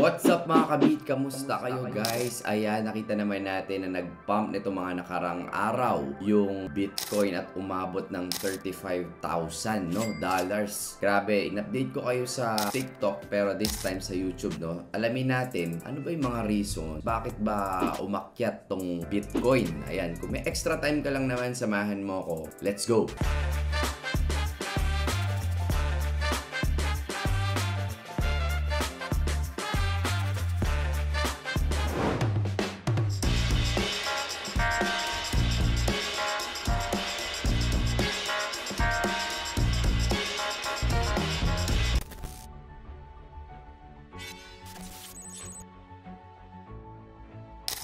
What's up mga kabit? Kamusta kayo guys? Ayan, nakita naman natin na nag-pump nito mga nakarang araw yung Bitcoin at umabot ng 35,000 dollars. Grabe, in-update ko kayo sa TikTok pero this time sa YouTube Alamin natin ano ba yung mga reason bakit ba umakyat tong Bitcoin. Ayan, kung may extra time ka lang naman samahan mo ko. Let's go!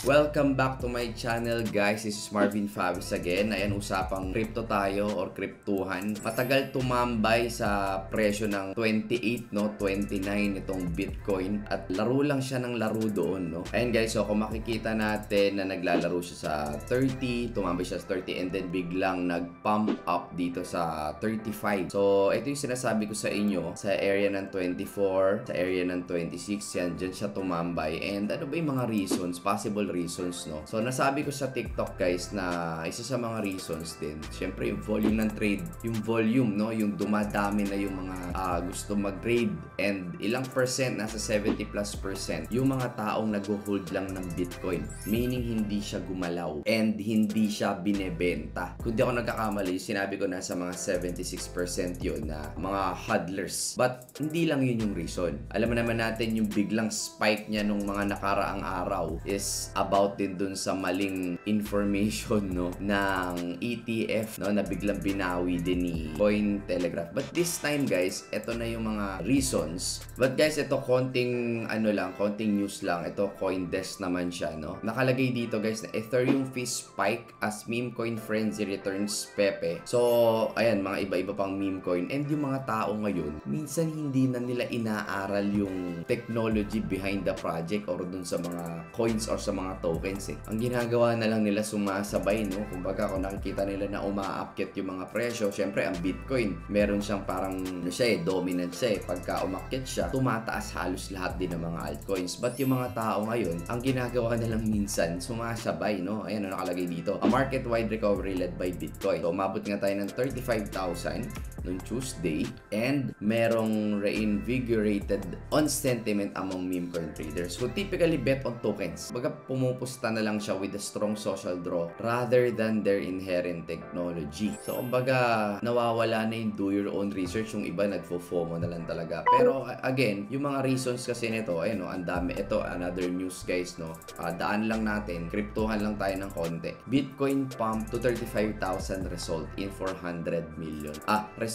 Welcome back to my channel guys. This is Marvin Favis again. Ayan, usapang crypto tayo or kryptuhan. Matagal tumambay sa presyo ng 28, 29 itong Bitcoin. At laro lang siya ng laro doon, Ayan guys, so kung makikita natin na naglalaro siya sa 30, tumambay siya sa 30 and then biglang nag-pump up dito sa 35. So, ito yung sinasabi ko sa inyo. Sa area ng 24, sa area ng 26, yan, dyan siya tumambay. And ano ba yung mga reasons? Possible reasons, So, nasabi ko sa TikTok, guys, na isa sa mga reasons din, syempre, yung volume ng trade. Yung volume, Yung dumadami na yung mga gusto mag-trade. And ilang percent, nasa 70+%, yung mga taong nag-hold lang ng Bitcoin. Meaning, hindi siya gumalaw. And hindi siya binebenta. Kung di ako nagkakamali, sinabi ko nasa mga 76% yun na mga hodlers. But, hindi lang yun yung reason. Alam mo naman natin, yung biglang spike niya nung mga nakaraang araw is about din dun sa maling information ng ETF na biglang binawi din ni Cointelegraph. But this time guys, ito na yung mga reasons. But guys, ito konting konting news lang. Ito CoinDesk naman siya, Nakalagay dito guys na Ethereum fee spike as meme coin frenzy returns Pepe. So, ayan, mga iba-iba pang meme coin. And yung mga tao ngayon, minsan hindi na nila inaaral yung technology behind the project or dun sa mga coins or sa mga tokens Ang ginagawa na lang nila sumasabay, Kumbaga, kung nakikita nila na umaakyat yung mga presyo, syempre ang Bitcoin, meron siyang parang dominant siya Pagka umakyat siya, tumataas halos lahat din ng mga altcoins. But yung mga tao ngayon, ang ginagawa na lang minsan, sumasabay, Ayan, nakalagay dito. A market-wide recovery led by Bitcoin. So, umabot nga tayo ng 35,000 noong Tuesday and merong reinvigorated on sentiment among meme coin traders who typically bet on tokens. Baga pumupusta na lang siya with a strong social draw rather than their inherent technology. So, kumbaga, nawawala na yung do your own research. Yung iba, nagfo-FOMO na lang talaga. Pero, again, yung mga reasons kasi nito, ang dami. Ito, another news, guys, daan lang natin. Kryptohan lang tayo ng konti. Bitcoin pump to 35,000 result in 400 million.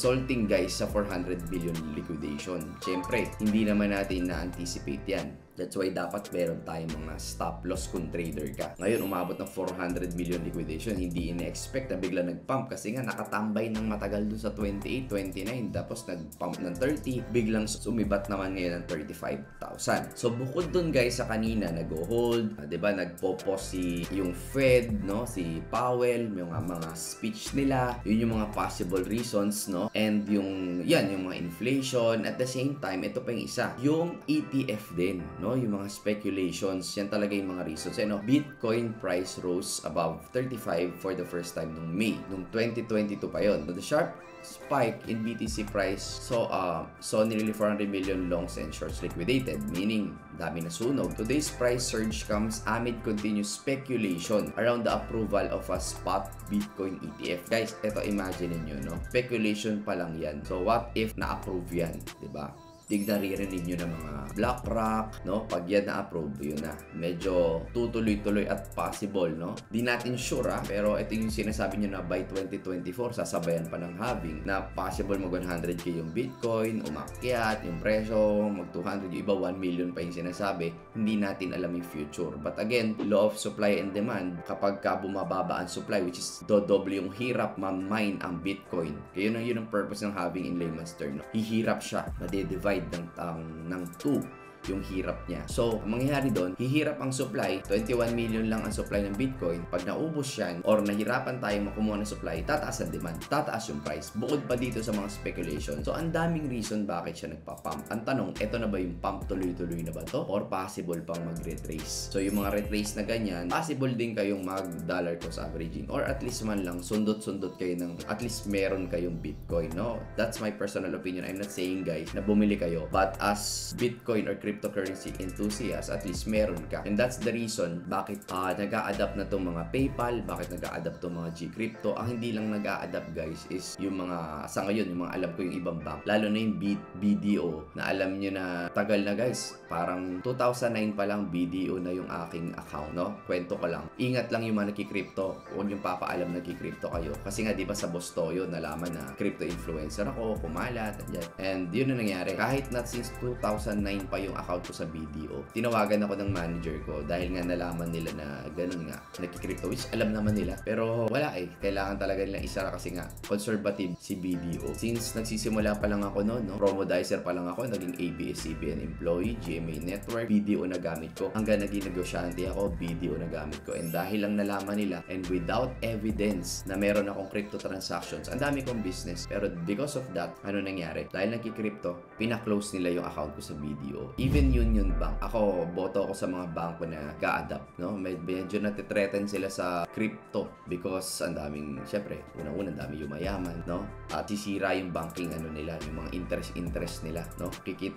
Resulting, guys, sa 400 billion liquidation. Siyempre, hindi naman natin na-anticipate yan. That's why dapat meron tayong mga stop loss kung trader ka. Ngayon, umabot ng 400 million liquidation. Hindi ina-expect na bigla nag-pump kasi nga nakatambay ng matagal dun sa 28, 29. Tapos nag-pump ng 30. Biglang sumibat naman ngayon ng 35,000. So, bukod dun guys sa kanina, nag-hold. Diba? Nagpo-pause yung Fed, si Powell, yung mga speech nila. Yun yung mga possible reasons, And yung mga inflation. At the same time, ito pa yung isa. Yung ETF din, yung mga speculations, yan talaga yung mga reasons. Bitcoin price rose above 35 for the first time nung May, nung 2022 pa yon. The sharp spike in BTC price saw nearly 400 million longs and shorts liquidated, meaning dami na sunog. Today's price surge comes amid continuous speculation around the approval of a spot Bitcoin ETF. Guys, ito imagine niyo, speculation pa lang yan. So what if na-approve yan, 'di ba? Naririnig nyo ng mga BlackRock, Pag yan na-approve, yun na. Medyo tutuloy-tuloy at possible, Di natin sure, pero ito yung sinasabi nyo na by 2024, sasabayan pa ng halving, na possible mag 100k yung Bitcoin, umakyat, yung presyo, mag 200, yung iba 1 million pa yung sinasabi. Hindi natin alam yung future. But again, law of supply and demand, kapag bumababa ang supply, which is dodoble yung hirap ma-mine ang Bitcoin. Kaya yun ang purpose ng halving in layman's term. Hihirap siya, made-divide ng 2. yung hirap niya. So, ang mangyayari doon, hihirap ang supply, 21 million lang ang supply ng Bitcoin. Pag naubos yan, or nahirapan tayong makumuha ng supply, tataas ang demand, tataas yung price. Bukod pa dito sa mga speculation. So, ang daming reason bakit siya nagpa-pump. Ang tanong, eto na ba yung pump tuloy-tuloy na ba to? Or possible pang mag-retrace? So, yung mga retrace na ganyan, possible din kayong mag-dollar cost averaging. Or at least man lang, sundot-sundot kayo ng, at least meron kayong Bitcoin, no? That's my personal opinion. I'm not saying, guys, na bumili kayo. But as Bitcoin or cryptocurrency enthusiast, at least meron ka. And that's the reason bakit nag-a-adapt na itong mga PayPal, bakit nag-a-adapt itong mga Gcrypto. Ang hindi lang nag-a-adapt, guys, is yung mga, sa ngayon, yung mga alam ko yung ibang bank, lalo na yung BDO, na alam nyo na tagal na, guys. Parang 2009 pa lang BDO na yung aking account, no? Kwento ko lang. Ingat lang yung mga nagki-crypto. Huwag yung papaalam nagki-crypto kayo. Kasi nga, di ba sa Bostoyo, nalaman na crypto influencer ako, kumalat, and yun na nangyari. Kahit not since 2009 pa yung account ko sa BDO, tinawagan ako ng manager ko dahil nga nalaman nila na ganun nga, nagki-crypto, which alam naman nila. Pero wala eh. Kailangan talaga nilang isara kasi nga, conservative si BDO. Since nagsisimula pa lang ako noon, no? Promodizer pa lang ako, naging ABS-CBN employee, GMA Network, BDO na gamit ko. Hanggang naging negosyante ako, BDO na gamit ko. And dahil lang nalaman nila, and without evidence na meron akong crypto transactions, ang dami kong business. Pero because of that, ano nangyari? Dahil nagki-crypto, pina-close nila yung account ko sa BDO. Even Union Bank, ako, boto ako sa mga banko na ga-adapt, no? Medyo natitreaten sila sa crypto because ang daming, syempre, unang-unang dami yung mayaman, no? At sisira yung banking ano nila, yung mga interest nila, no?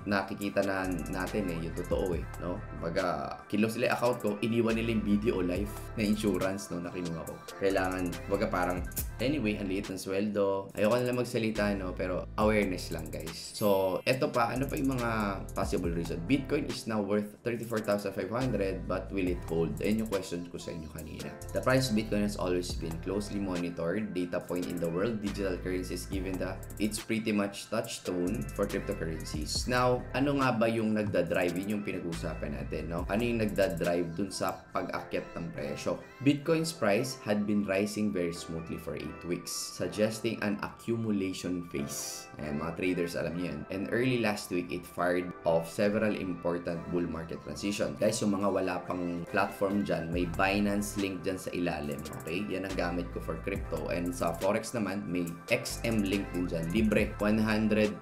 Nakikita na natin eh, yung totoo eh, no? Baga, kilos sila account ko, iniwan nila yung BDO Life na insurance, no, na kinuha ko. Kailangan, baga parang, anyway, ang liit ng sweldo. Ayoko na lang magsalita, no? Pero awareness lang, guys. So, eto pa, ano pa yung mga possible reason? Bitcoin is now worth 34,500, but will it hold? Ayun yung question ko sa inyo kanina. The price of Bitcoin has always been closely monitored data point in the world digital currencies, given that it's pretty much touchstone for cryptocurrencies. Now, ano nga ba yung nagda-drive? Yun yung pinag-uusapan natin, no? Ano yung nagda-drive dun sa pag-akyat ng presyo? Bitcoin's price had been rising very smoothly for 8 weeks, suggesting an accumulation phase. Ayan, mga traders alam niyo yan. And early last week, it fired off several important bull market transitions. Guys, yung mga wala pang platform dyan, may Binance link dyan sa ilalim. Okay? Yan ang gamit ko for crypto. And sa Forex naman, may XM link din dyan. Libre. 100%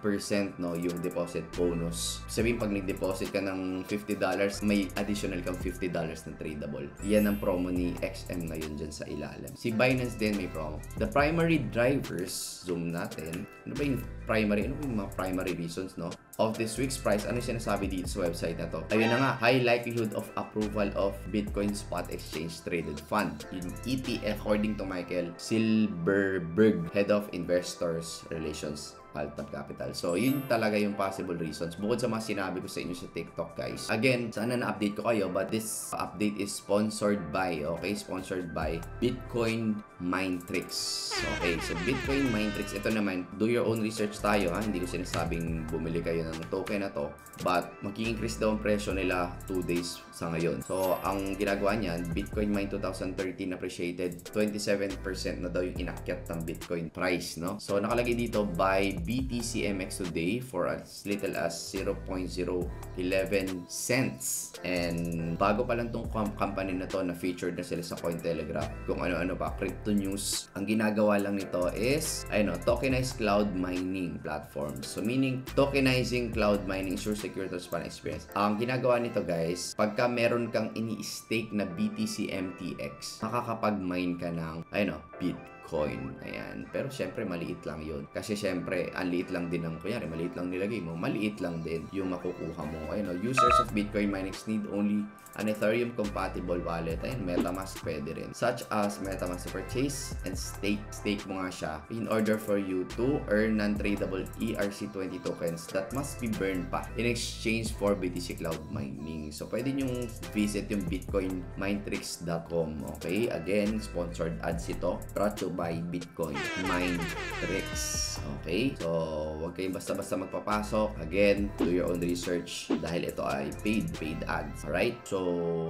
no, yung deposit bonus. Sabihin, pag nag-deposit ka ng $50, may additional kang $50 na tradable. Yan ang promo ni XM ngayon dyan sa ilalim. Si Binance din may promo. The primary drivers, zoom natin. Ano ba yung primary? Ano ba yung mga primary reasons, no? Of this week's price, ano sinasabi dito sa website na to? Ayun na nga, high likelihood of approval of Bitcoin Spot Exchange Traded Fund, yung ETF, according to Michael Silverberg, Head of Investors Relations, Altab Capital. So, yun talaga yung possible reasons. Bukod sa mga sinabi ko sa inyo sa TikTok, guys. Again, sana na-update ko kayo, but this update is sponsored by, okay? Sponsored by Bitcoin Mindtricks. Okay, so Bitcoin Mindtricks, ito naman, do your own research tayo, ha? Hindi ko sinasabing bumili kayo ng token na to, but mag-increase daw ang presyo nila 2 days sa ngayon. So, ang ginagawa niyan, Bitcoin Mine 2013 appreciated 27% na daw yung inakyat ng Bitcoin price, no? So, nakalagay dito, buy BTCMX today for as little as 0.011 cents. And bago pa lang tong company na to, na featured na sila sa Cointelegraph, kung ano-ano pa, crypto news. Ang ginagawa lang nito is, tokenized cloud mining platform. So, meaning, tokenizing cloud mining sure, secure, transparent experience. Ang ginagawa nito, guys, pagka meron kang ini-stake na BTC MTX, makakapag-mine ka ng, Bitcoin. Ayan. Pero syempre, maliit lang yun. Kasi syempre, ang liit lang din ng, kunyari, maliit lang nilagay mo, maliit lang din yung makukuha mo. Users of Bitcoin minings need only an Ethereum compatible wallet. Ayun, MetaMask pwede rin. Such as MetaMask to purchase and stake. Stake mo nga siya in order for you to earn non-tradable ERC20 tokens that must be burned pa in exchange for BTC Cloud Mining. So, pwede nyong visit yung bitcoinminetricks.com. Okay? Again, sponsored ads ito. Brought to buy Bitcoin. Mindtricks. Okay? So, huwag kayong basta-basta magpapasok. Again, do your own research dahil ito ay paid ads. Alright? So,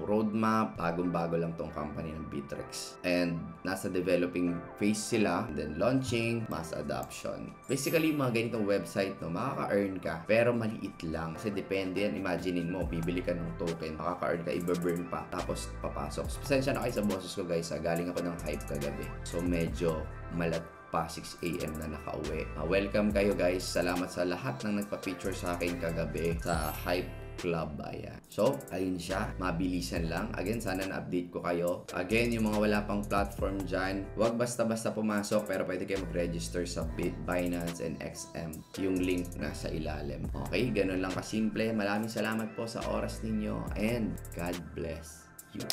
roadmap, bagong-bago lang tong company ng Bittrex. And, nasa developing phase sila. And then, launching, mass adoption. Basically, mga ganitong website, no, makaka-earn ka. Pero maliit lang. Kasi depende yan. Imaginein mo, bibili ka ng token, makaka-earn ka, i-burn pa. Tapos, papasok. Pasensya na kayo sa boses ko, guys. Galing ako ng hype kagabi. So, medyo malat pa 6 AM na nakauwi. Welcome kayo, guys. Salamat sa lahat ng nagpa-picture sa akin kagabi sa Hype Club. Ayan. So, ayun siya. Mabilisan lang. Again, sana na-update ko kayo. Again, yung mga wala pang platform dyan, huwag basta-basta pumasok, pero pwede kayo mag-register sa Binance and XM. Yung link nasa ilalim. Okay? Ganun lang kasimple. Maraming salamat po sa oras ninyo and God bless you.